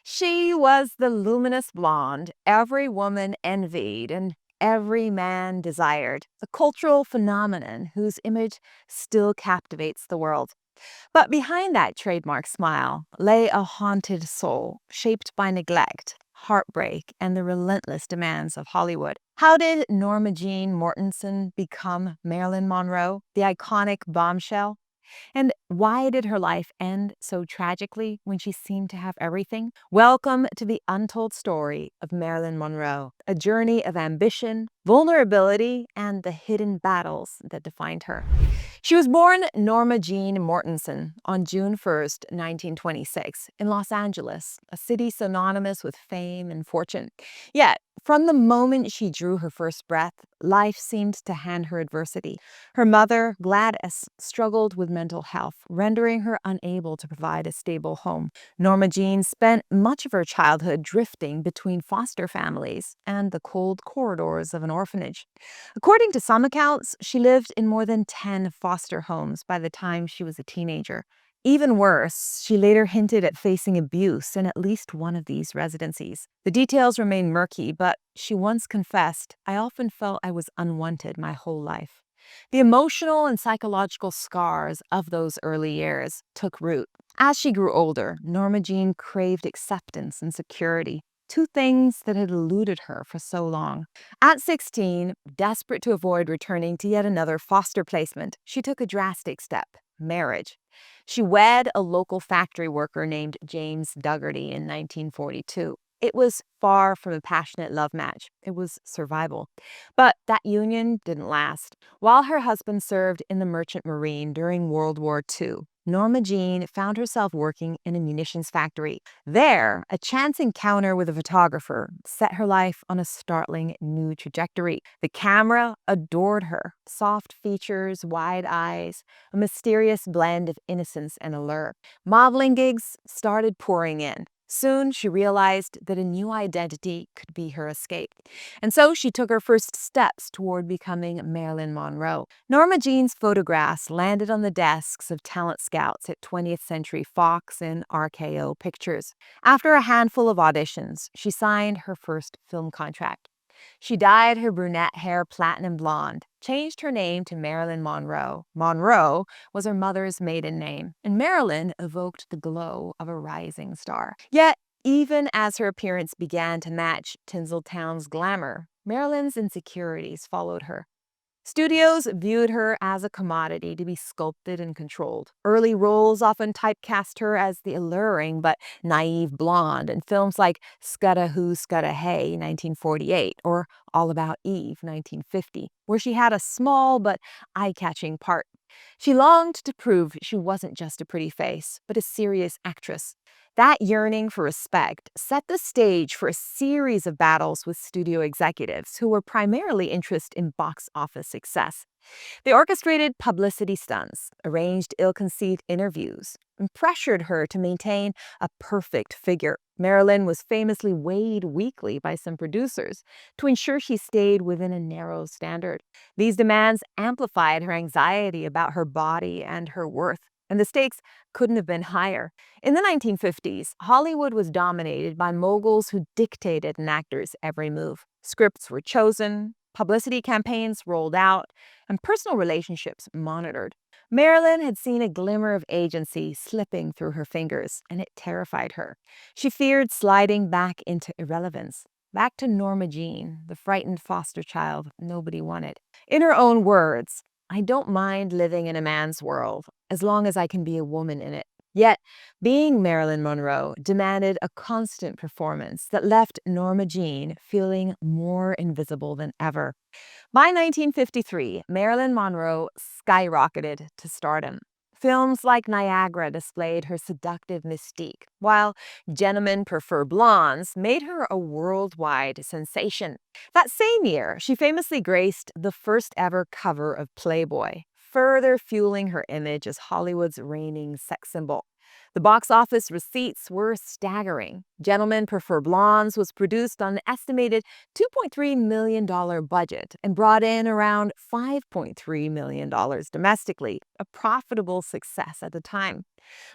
She was the luminous blonde every woman envied and every man desired, a cultural phenomenon whose image still captivates the world. But behind that trademark smile lay a haunted soul shaped by neglect, heartbreak, and the relentless demands of Hollywood. How did Norma Jeane Mortenson become Marilyn Monroe, the iconic bombshell? And why did her life end so tragically when she seemed to have everything? Welcome to the untold story of Marilyn Monroe, a journey of ambition, vulnerability, and the hidden battles that defined her. She was born Norma Jeane Mortenson on June 1st, 1926, in Los Angeles, a city synonymous with fame and fortune. Yet, from the moment she drew her first breath, life seemed to hand her adversity. Her mother, Gladys, struggled with mental health, rendering her unable to provide a stable home. Norma Jean spent much of her childhood drifting between foster families and the cold corridors of an orphanage. According to some accounts, she lived in more than 10 foster homes by the time she was a teenager. Even worse, she later hinted at facing abuse in at least one of these residencies. The details remain murky, but she once confessed, "I often felt I was unwanted my whole life." The emotional and psychological scars of those early years took root. As she grew older, Norma Jean craved acceptance and security, two things that had eluded her for so long. At 16, desperate to avoid returning to yet another foster placement, she took a drastic step: marriage. She wed a local factory worker named James Dougherty in 1942. It was far from a passionate love match. It was survival. But that union didn't last. While her husband served in the Merchant Marine during World War II, Norma Jean found herself working in a munitions factory. There, a chance encounter with a photographer set her life on a startling new trajectory. The camera adored her. Soft features, wide eyes, a mysterious blend of innocence and allure. Modeling gigs started pouring in. Soon, she realized that a new identity could be her escape. And so she took her first steps toward becoming Marilyn Monroe. Norma Jean's photographs landed on the desks of talent scouts at 20th Century Fox and RKO Pictures. After a handful of auditions, she signed her first film contract. She dyed her brunette hair platinum blonde, changed her name to Marilyn Monroe. Monroe was her mother's maiden name, and Marilyn evoked the glow of a rising star. Yet, even as her appearance began to match Tinseltown's glamour, Marilyn's insecurities followed her. Studios viewed her as a commodity to be sculpted and controlled. Early roles often typecast her as the alluring but naive blonde in films like Scudda Who, Scudda Hey, 1948, or All About Eve, 1950, where she had a small but eye-catching part. She longed to prove she wasn't just a pretty face, but a serious actress. That yearning for respect set the stage for a series of battles with studio executives who were primarily interested in box office success. They orchestrated publicity stunts, arranged ill-conceived interviews, and pressured her to maintain a perfect figure. Marilyn was famously weighed weekly by some producers to ensure she stayed within a narrow standard. These demands amplified her anxiety about her body and her worth, and the stakes couldn't have been higher. In the 1950s, Hollywood was dominated by moguls who dictated an actor's every move. Scripts were chosen, publicity campaigns rolled out, and personal relationships monitored. Marilyn had seen a glimmer of agency slipping through her fingers, and it terrified her. She feared sliding back into irrelevance, back to Norma Jean, the frightened foster child nobody wanted. In her own words, "I don't mind living in a man's world, as long as I can be a woman in it." Yet, being Marilyn Monroe demanded a constant performance that left Norma Jean feeling more invisible than ever. By 1953, Marilyn Monroe skyrocketed to stardom. Films like Niagara displayed her seductive mystique, while Gentlemen Prefer Blondes made her a worldwide sensation. That same year, she famously graced the first ever cover of Playboy, further fueling her image as Hollywood's reigning sex symbol. The box office receipts were staggering. Gentlemen Prefer Blondes was produced on an estimated $2.3 million budget and brought in around $5.3 million domestically, a profitable success at the time.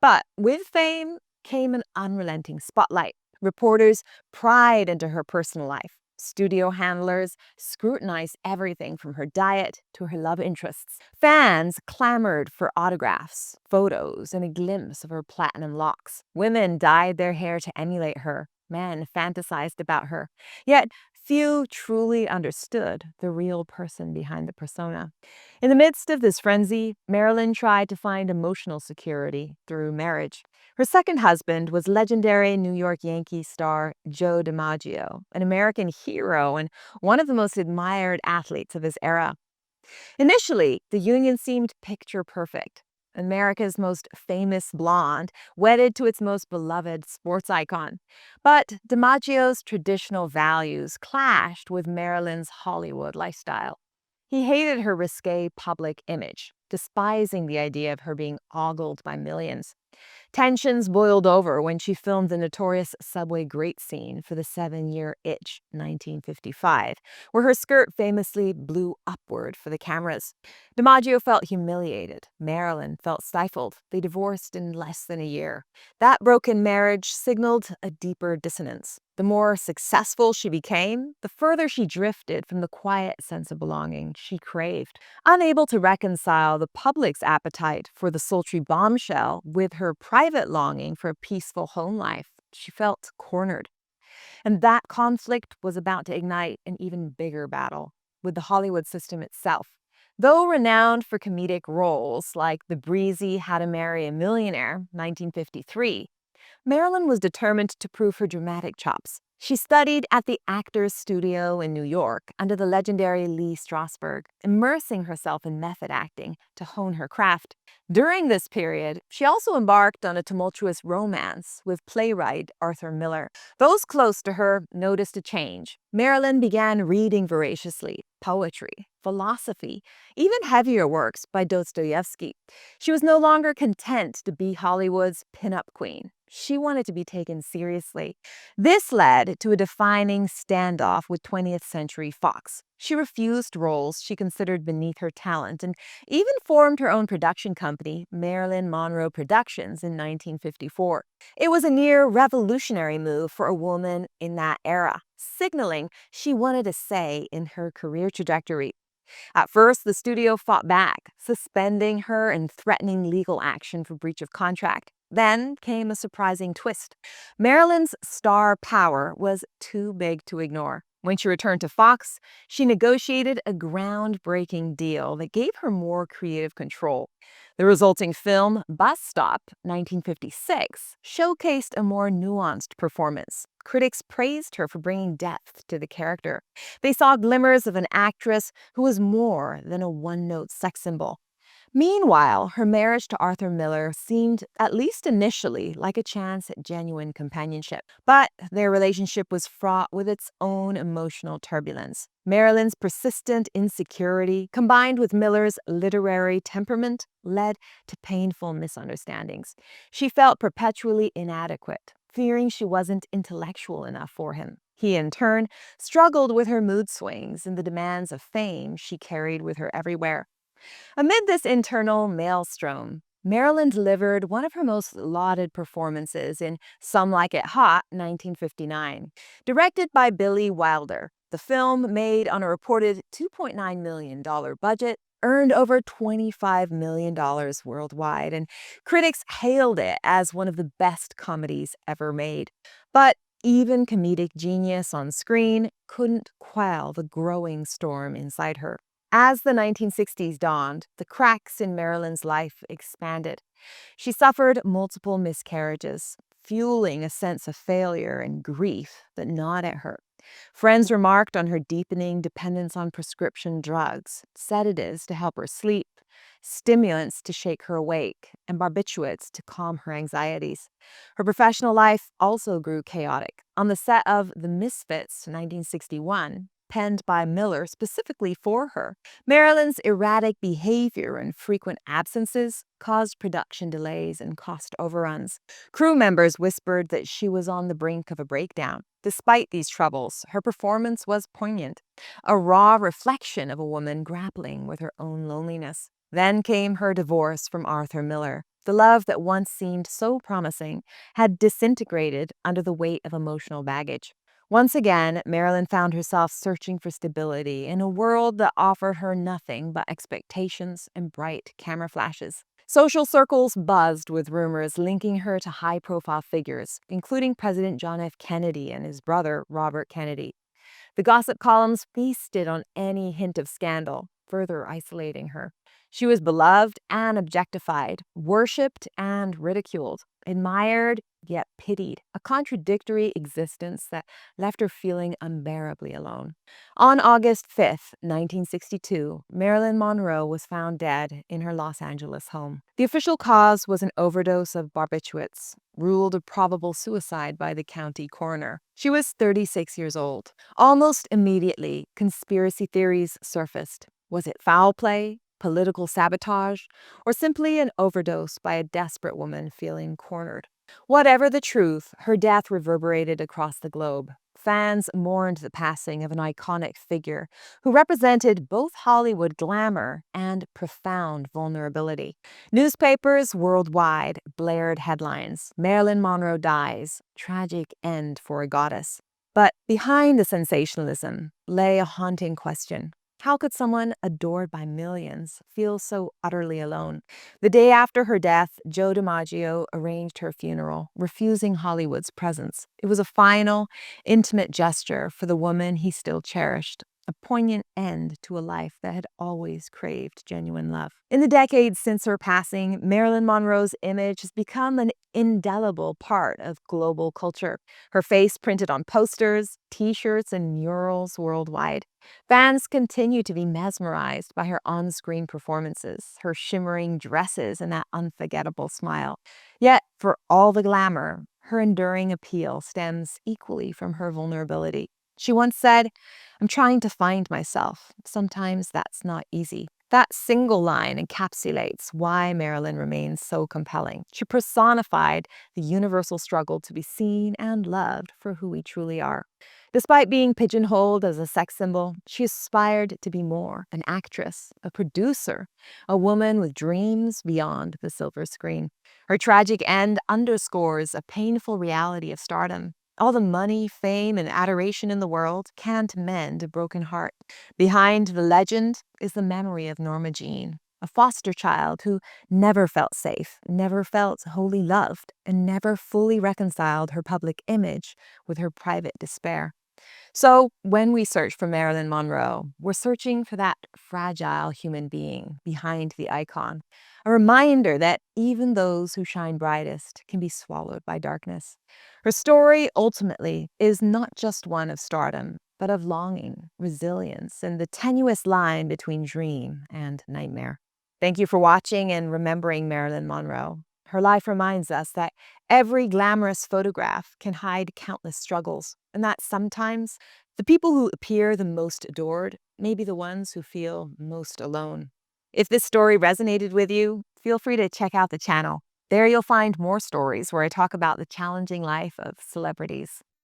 But with fame came an unrelenting spotlight. Reporters pried into her personal life. Studio handlers scrutinized everything from her diet to her love interests. Fans clamored for autographs, photos, and a glimpse of her platinum locks. Women dyed their hair to emulate her. Men fantasized about her. Yet few truly understood the real person behind the persona. In the midst of this frenzy, Marilyn tried to find emotional security through marriage. Her second husband was legendary New York Yankees star Joe DiMaggio, an American hero and one of the most admired athletes of his era. Initially, the union seemed picture perfect. America's most famous blonde, wedded to its most beloved sports icon. But DiMaggio's traditional values clashed with Marilyn's Hollywood lifestyle. He hated her risque public image, despising the idea of her being ogled by millions. Tensions boiled over when she filmed the notorious subway grate scene for the 7-year Itch, 1955, where her skirt famously blew upward for the cameras. DiMaggio felt humiliated. Marilyn felt stifled. They divorced in less than a year. That broken marriage signaled a deeper dissonance. The more successful she became, the further she drifted from the quiet sense of belonging she craved. Unable to reconcile the public's appetite for the sultry bombshell with her private longing for a peaceful home life, she felt cornered. And that conflict was about to ignite an even bigger battle with the Hollywood system itself. Though renowned for comedic roles like the breezy How to Marry a Millionaire, 1953, Marilyn was determined to prove her dramatic chops. She studied at the Actors Studio in New York under the legendary Lee Strasberg, immersing herself in method acting to hone her craft. During this period, she also embarked on a tumultuous romance with playwright Arthur Miller. Those close to her noticed a change. Marilyn began reading voraciously poetry, philosophy, even heavier works by Dostoevsky. She was no longer content to be Hollywood's pinup queen. She wanted to be taken seriously. This led to a defining standoff with 20th Century Fox. She refused roles she considered beneath her talent and even formed her own production company, Marilyn Monroe Productions, in 1954. It was a near revolutionary move for a woman in that era, signaling she wanted a say in her career trajectory. At first, the studio fought back, suspending her and threatening legal action for breach of contract. Then came a surprising twist. Marilyn's star power was too big to ignore. When she returned to Fox, she negotiated a groundbreaking deal that gave her more creative control. The resulting film, Bus Stop, 1956, showcased a more nuanced performance. Critics praised her for bringing depth to the character. They saw glimmers of an actress who was more than a one-note sex symbol. Meanwhile, her marriage to Arthur Miller seemed, at least initially, like a chance at genuine companionship. But their relationship was fraught with its own emotional turbulence. Marilyn's persistent insecurity, combined with Miller's literary temperament, led to painful misunderstandings. She felt perpetually inadequate, fearing she wasn't intellectual enough for him. He, in turn, struggled with her mood swings and the demands of fame she carried with her everywhere. Amid this internal maelstrom, Marilyn delivered one of her most lauded performances in Some Like It Hot, 1959. Directed by Billy Wilder, the film, made on a reported $2.9 million budget, earned over $25 million worldwide, and critics hailed it as one of the best comedies ever made. But even comedic genius on screen couldn't quell the growing storm inside her. As the 1960s dawned, the cracks in Marilyn's life expanded. She suffered multiple miscarriages, fueling a sense of failure and grief that gnawed at her. Friends remarked on her deepening dependence on prescription drugs, sedatives to help her sleep, stimulants to shake her awake, and barbiturates to calm her anxieties. Her professional life also grew chaotic. On the set of The Misfits, 1961, penned by Miller specifically for her, Marilyn's erratic behavior and frequent absences caused production delays and cost overruns. Crew members whispered that she was on the brink of a breakdown. Despite these troubles, her performance was poignant, a raw reflection of a woman grappling with her own loneliness. Then came her divorce from Arthur Miller. The love that once seemed so promising had disintegrated under the weight of emotional baggage. Once again, Marilyn found herself searching for stability in a world that offered her nothing but expectations and bright camera flashes. Social circles buzzed with rumors linking her to high profile figures, including President John F. Kennedy and his brother, Robert Kennedy. The gossip columns feasted on any hint of scandal, further isolating her. She was beloved and objectified, worshipped and ridiculed, admired yet pitied, a contradictory existence that left her feeling unbearably alone. On August 5th, 1962, Marilyn Monroe was found dead in her Los Angeles home. The official cause was an overdose of barbiturates, ruled a probable suicide by the county coroner. She was 36 years old. Almost immediately, conspiracy theories surfaced. Was it foul play, political sabotage, or simply an overdose by a desperate woman feeling cornered? Whatever the truth, her death reverberated across the globe. Fans mourned the passing of an iconic figure who represented both Hollywood glamour and profound vulnerability. Newspapers worldwide blared headlines: Marilyn Monroe dies, tragic end for a goddess. But behind the sensationalism lay a haunting question. How could someone adored by millions feel so utterly alone? The day after her death, Joe DiMaggio arranged her funeral, refusing Hollywood's presence. It was a final, intimate gesture for the woman he still cherished, a poignant end to a life that had always craved genuine love. In the decades since her passing, Marilyn Monroe's image has become an indelible part of global culture. Her face printed on posters, t-shirts, and murals worldwide. Fans continue to be mesmerized by her on-screen performances, her shimmering dresses, and that unforgettable smile. Yet, for all the glamour, her enduring appeal stems equally from her vulnerability. She once said, "I'm trying to find myself. Sometimes that's not easy." That single line encapsulates why Marilyn remains so compelling. She personified the universal struggle to be seen and loved for who we truly are. Despite being pigeonholed as a sex symbol, she aspired to be more: an actress, a producer, a woman with dreams beyond the silver screen. Her tragic end underscores a painful reality of stardom. All the money, fame, and adoration in the world can't mend a broken heart. Behind the legend is the memory of Norma Jeane, a foster child who never felt safe, never felt wholly loved, and never fully reconciled her public image with her private despair. So, when we search for Marilyn Monroe, we're searching for that fragile human being behind the icon, a reminder that even those who shine brightest can be swallowed by darkness. Her story, ultimately, is not just one of stardom, but of longing, resilience, and the tenuous line between dream and nightmare. Thank you for watching and remembering Marilyn Monroe. Her life reminds us that every glamorous photograph can hide countless struggles, and that sometimes the people who appear the most adored may be the ones who feel most alone. If this story resonated with you, feel free to check out the channel. There you'll find more stories where I talk about the challenging life of celebrities.